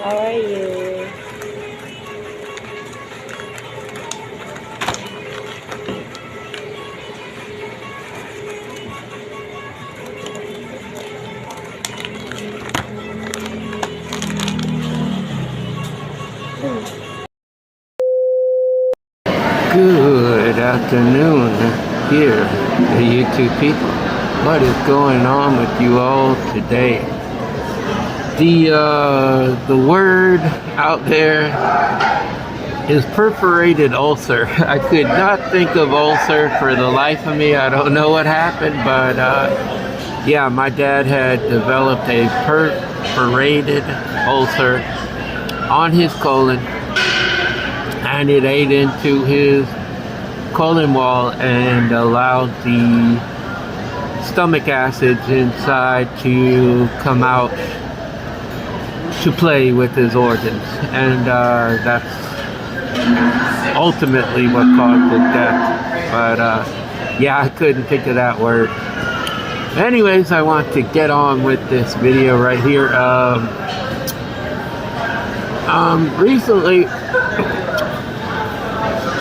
How are you? Good afternoon here, the YouTube people. What is going on with you all today? The word out there is perforated ulcer. I could not think of ulcer for the life of me. I don't know what happened, but yeah, my dad had developed a perforated ulcer on his colon, and it ate into his colon wall and allowed the stomach acids inside to come out to play with his organs, and that's ultimately what caused his death. But yeah, I couldn't think of that word. Anyways, I want to get on with this video right here. Recently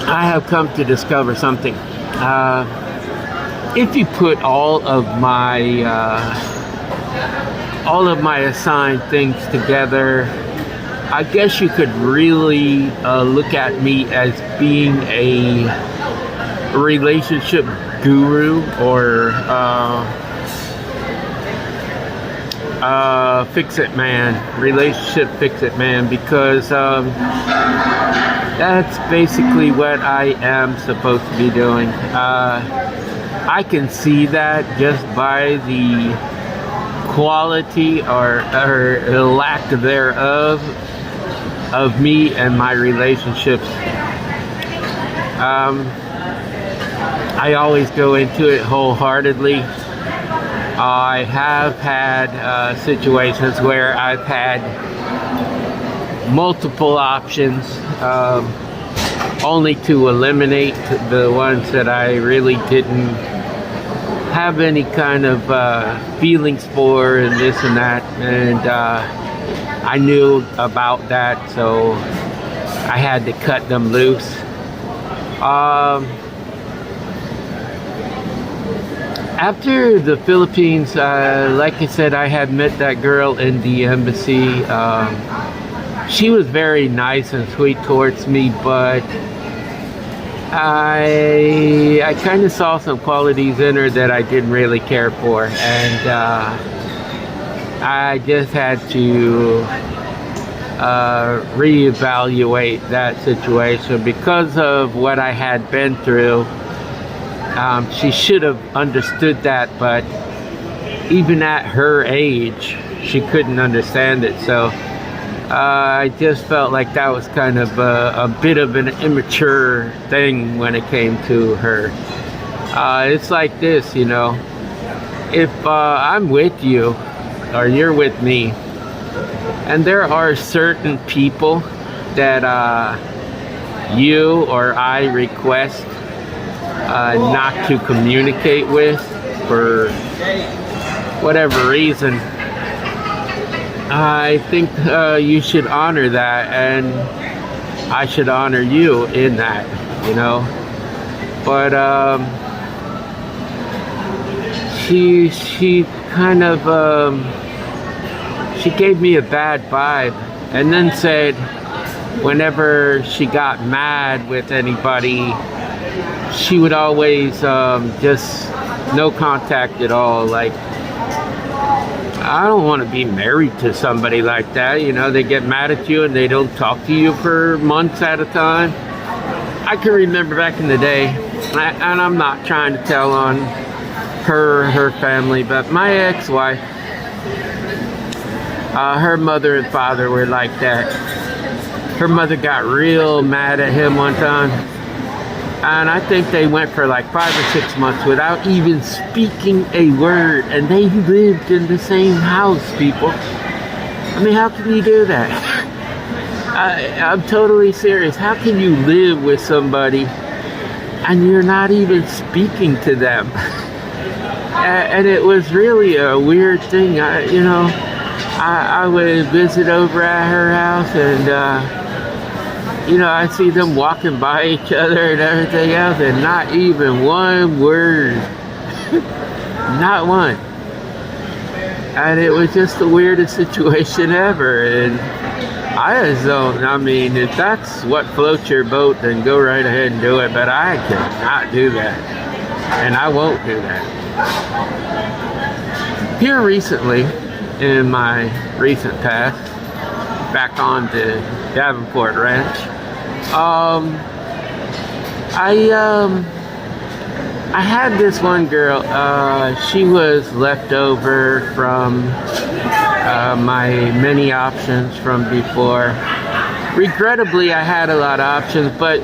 I have come to discover something. If you put all of my assigned things together, I guess you could really look at me as being a relationship guru or fix-it man, relationship fix-it man, because that's basically what I am supposed to be doing. I can see that just by the quality or lack thereof of me and my relationships. I always go into it wholeheartedly. I have had situations where I've had multiple options, only to eliminate the ones that I really didn't have any kind of feelings for, and this and that, and I knew about that, so I had to cut them loose. After the Philippines, like I said, I had met that girl in the embassy. She was very nice and sweet towards me, but I kind of saw some qualities in her that I didn't really care for, and I just had to reevaluate that situation because of what I had been through. She should have understood that, but even at her age, she couldn't understand it. So I just felt like that was kind of a bit of an immature thing when it came to her. It's like this, you know, if I'm with you or you're with me, and there are certain people that you or I request not to communicate with for whatever reason, I think you should honor that, and I should honor you in that, you know. But she kind of she gave me a bad vibe, and then said whenever she got mad with anybody, she would always just no contact at all. Like, I don't want to be married to somebody like that. You know, they get mad at you and they don't talk to you for months at a time. I can remember back in the day, and I'm not trying to tell on her or her family, but my ex-wife, her mother and father were like that. Her mother got real mad at him one time, and I think they went for like 5 or 6 months without even speaking a word, and they lived in the same house, people. I mean, how can you do that? I'm totally serious. How can you live with somebody and you're not even speaking to them? And it was really a weird thing, you know. I would visit over at her house, and I see them walking by each other and everything else, and not even one word, not one. And it was just the weirdest situation ever. And I just don't, I mean, if that's what floats your boat, then go right ahead and do it. But I cannot do that. And I won't do that. Here recently, in my recent past, back on the Davenport Ranch, I had this one girl. She was left over from my many options from before. Regrettably, I had a lot of options, but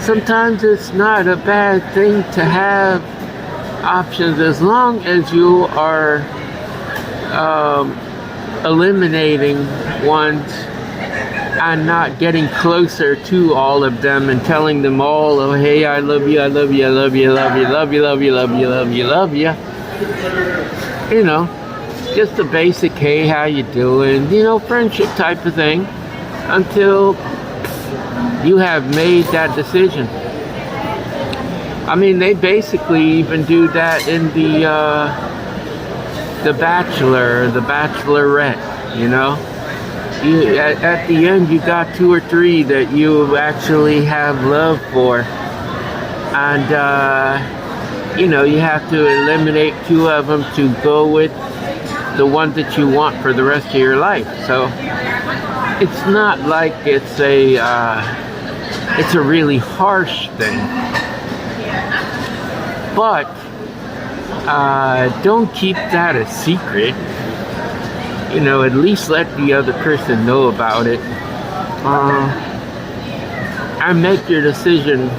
sometimes it's not a bad thing to have options as long as you are eliminating ones and not getting closer to all of them and telling them all, oh, hey, I love you, I love you, I love you, I love you, love you, love you, love you, love you, love you. Just the basic, hey, how you doing? Friendship type of thing until you have made that decision. I mean, they basically even do that in the Bachelor, the Bachelorette, At the end, you got 2 or 3 that you actually have love for. And, you have to eliminate 2 of them to go with the one that you want for the rest of your life. So it's not like it's a really harsh thing. But don't keep that a secret. At least let the other person know about it. And make your decision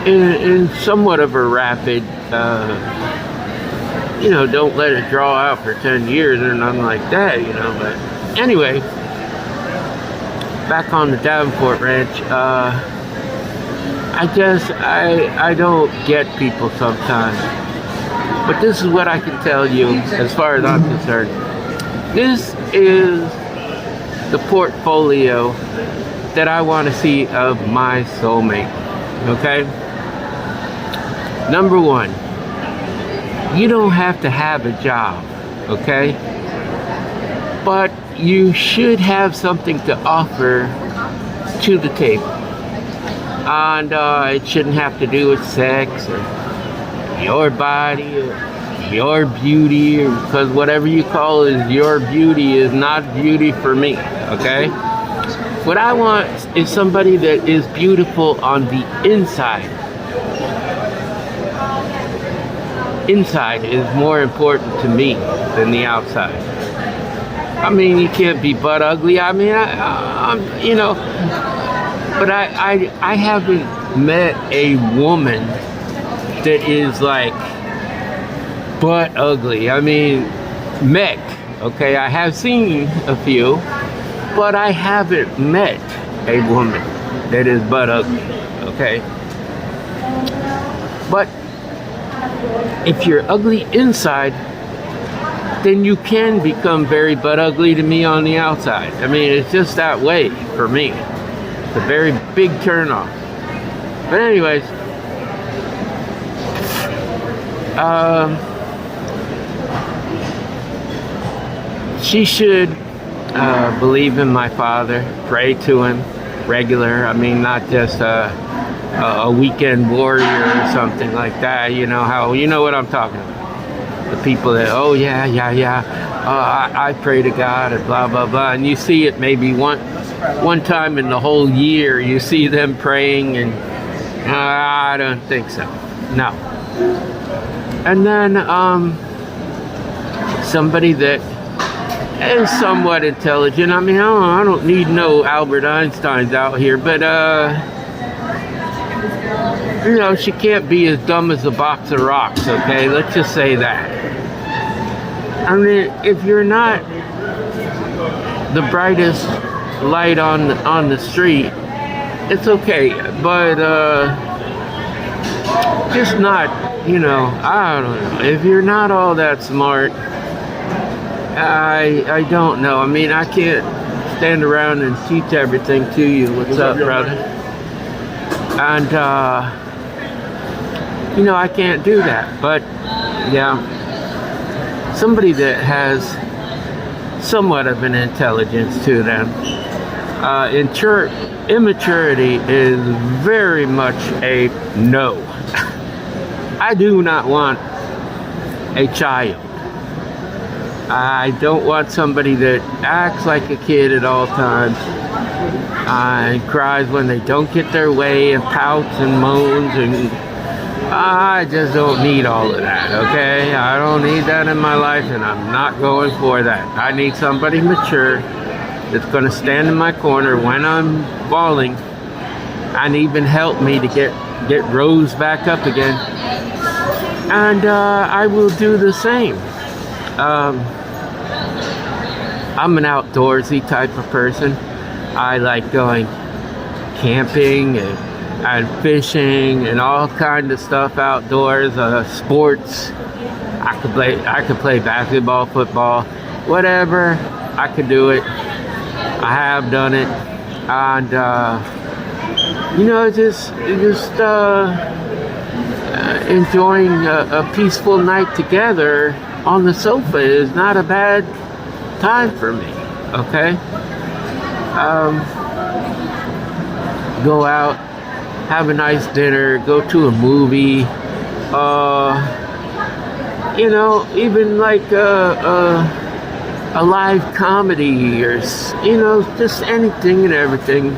in somewhat of a rapid, don't let it draw out for 10 years or nothing like that, But anyway, back on the Davenport Ranch, I don't get people sometimes. But this is what I can tell you as far as I'm concerned. This is the portfolio that I want to see of my soulmate. Okay? Number 1, you don't have to have a job. Okay? But you should have something to offer to the table. And it shouldn't have to do with sex or your body or your beauty, because whatever you call is your beauty is not beauty for me, okay? What I want is somebody that is beautiful on the inside. Inside is more important to me than the outside. I mean, you can't be butt ugly. I mean, but I haven't met a woman that is like butt ugly. I mean, met. Okay, I have seen a few, but I haven't met a woman that is butt ugly. Okay, but if you're ugly inside, then you can become very butt ugly to me on the outside. I mean, it's just that way for me. It's a very big turnoff. But anyways, she should believe in my father, pray to him regular. I mean, not just a weekend warrior or something like that. You know what I'm talking about. The people that, oh yeah, I pray to God and blah blah blah, and you see it maybe one time in the whole year. You see them praying, and I don't think so. No. And then somebody that is somewhat intelligent. I mean, I don't need no Albert Einsteins out here, but she can't be as dumb as a box of rocks. Okay, let's just say that. I mean, if you're not the brightest light on the street, it's okay. But just not, I don't know. If you're not all that smart, I don't know. I mean, I can't stand around and teach everything to you. What's up, brother? And, I can't do that. But, yeah, somebody that has somewhat of an intelligence to them. Immaturity is very much a no. I do not want a child. I don't want somebody that acts like a kid at all times, and cries when they don't get their way, and pouts and moans, and I just don't need all of that, okay? I don't need that in my life, and I'm not going for that. I need somebody mature that's going to stand in my corner when I'm falling and even help me to get rose back up again. And I will do the same. I'm an outdoorsy type of person. I like going camping and fishing and all kinds of stuff outdoors, sports. I could play basketball, football, whatever. I could do it. I have done it, and just enjoying a peaceful night together on the sofa is not a bad time for me. Okay, go out, have a nice dinner, go to a movie. Even like a live comedy, or just anything and everything.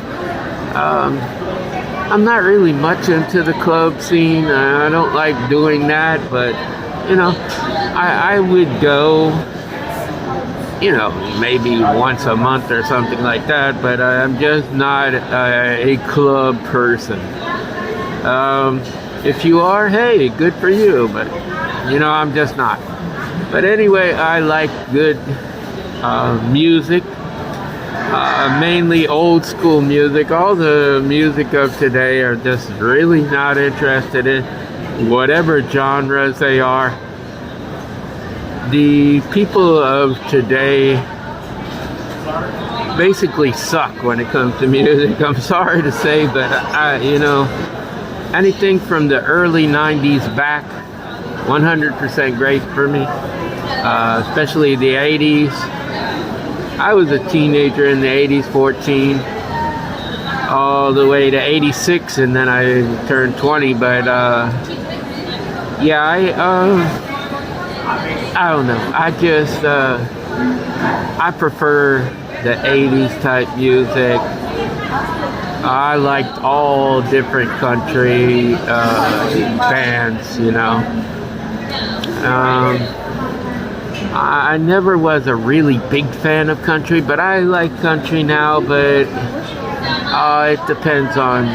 I'm not really much into the club scene. I don't like doing that, but I would go, maybe once a month or something like that, but I'm just not a club person. If you are, hey, good for you, but I'm just not. But anyway, I like good music, mainly old school music. All the music of today are just really not interested in, whatever genres they are. The people of today basically suck when it comes to music. I'm sorry to say, but anything from the early 90s back, 100% great for me, especially the 80s. I was a teenager in the 80s, 14, all the way to 86, and then I turned 20. But I don't know. I just I prefer the 80s type music. I liked all different country bands, I never was a really big fan of country, but I like country now, but it depends on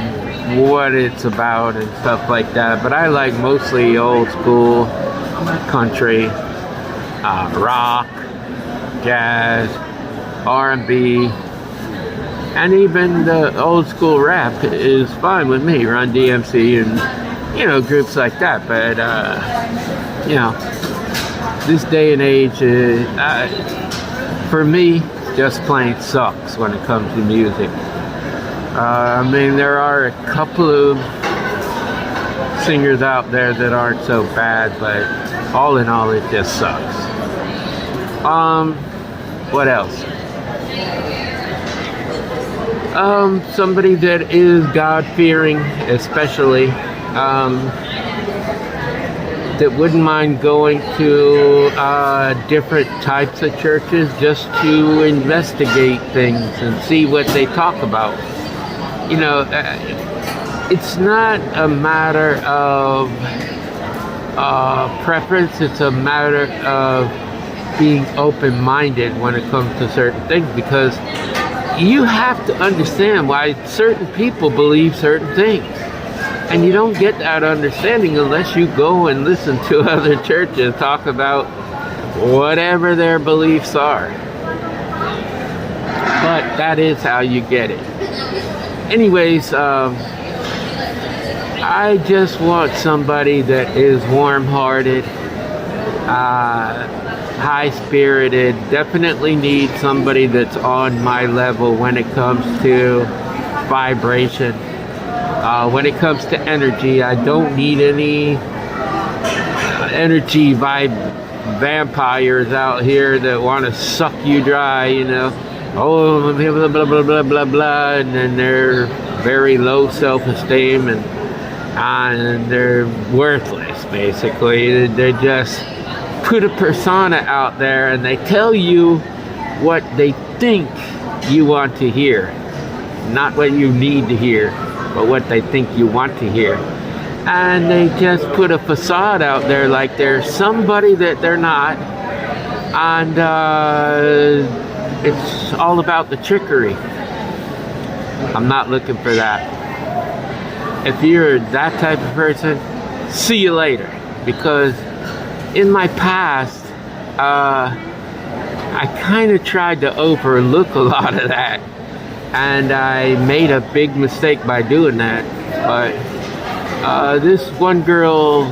what it's about and stuff like that. But I like mostly old school country, rock, jazz, R&B, and even the old school rap is fine with me. Run DMC and groups like that. But this day and age, for me, just plain sucks when it comes to music. There are a couple of singers out there that aren't so bad, but all in all, it just sucks. What else? Somebody that is God-fearing, especially, that wouldn't mind going to different types of churches just to investigate things and see what they talk about. It's not a matter of preference, it's a matter of being open-minded when it comes to certain things, because you have to understand why certain people believe certain things. And you don't get that understanding unless you go and listen to other churches talk about whatever their beliefs are. But that is how you get it. Anyways, I just want somebody that is warm-hearted, high-spirited. Definitely need somebody that's on my level when it comes to vibration. When it comes to energy, I don't need any energy vampires out here that want to suck you dry, you know. Oh, blah, blah, blah, blah, blah, blah, blah, and then they're very low self-esteem and they're worthless, basically. They just put a persona out there and they tell you what they think you want to hear. Not what you need to hear, but what they think you want to hear. And they just put a facade out there like they're somebody that they're not. And it's all about the trickery. I'm not looking for that. If you're that type of person, see you later. Because in my past, I kind of tried to overlook a lot of that. And I made a big mistake by doing that. But this one girl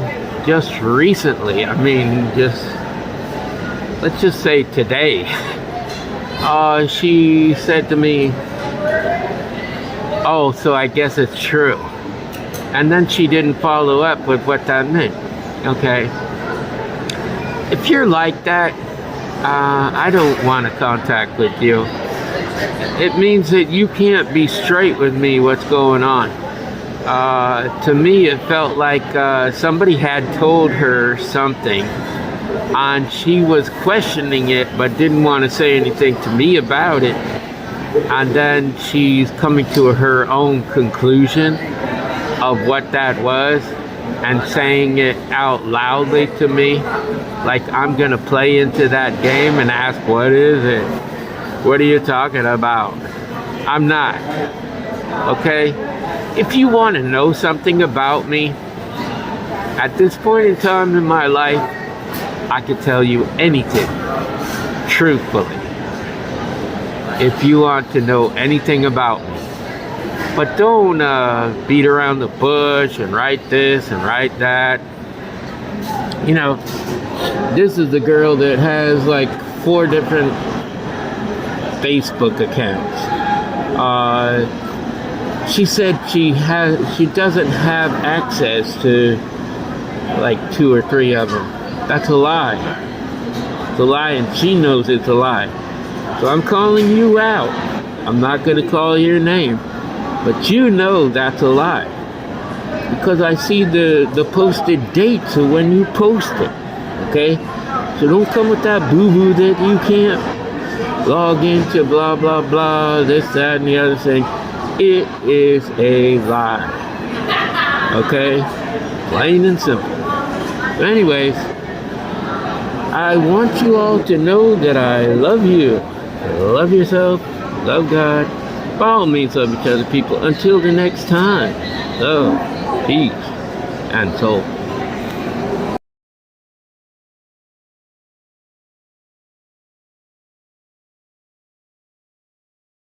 just recently, I mean, let's just say today, she said to me, oh, so I guess it's true. And then she didn't follow up with what that meant. Okay. If you're like that, I don't want to contact with you. It means that you can't be straight with me what's going on. To me, it felt like somebody had told her something and she was questioning it but didn't want to say anything to me about it. And then she's coming to her own conclusion of what that was and saying it out loudly to me, like I'm gonna play into that game and ask, what is it? What are you talking about? I'm not. Okay? If you want to know something about me, at this point in time in my life, I could tell you anything, truthfully. If you want to know anything about me. But don't beat around the bush and write this and write that. You know, this is the girl that has like 4 different Facebook accounts. She said she doesn't have access to like 2 or 3 of them. That's a lie. It's a lie, and she knows it's a lie. So I'm calling you out. I'm not going to call your name, but you know that's a lie. Because I see the posted dates of when you post it. Okay? So don't come with that boo-boo that you can't log into blah, blah, blah, this, that, and the other thing. It is a lie. Okay? Plain and simple. But anyways, I want you all to know that I love you. Love yourself. Love God. By all means, love each other, people. Until the next time. Love, peace, and soul.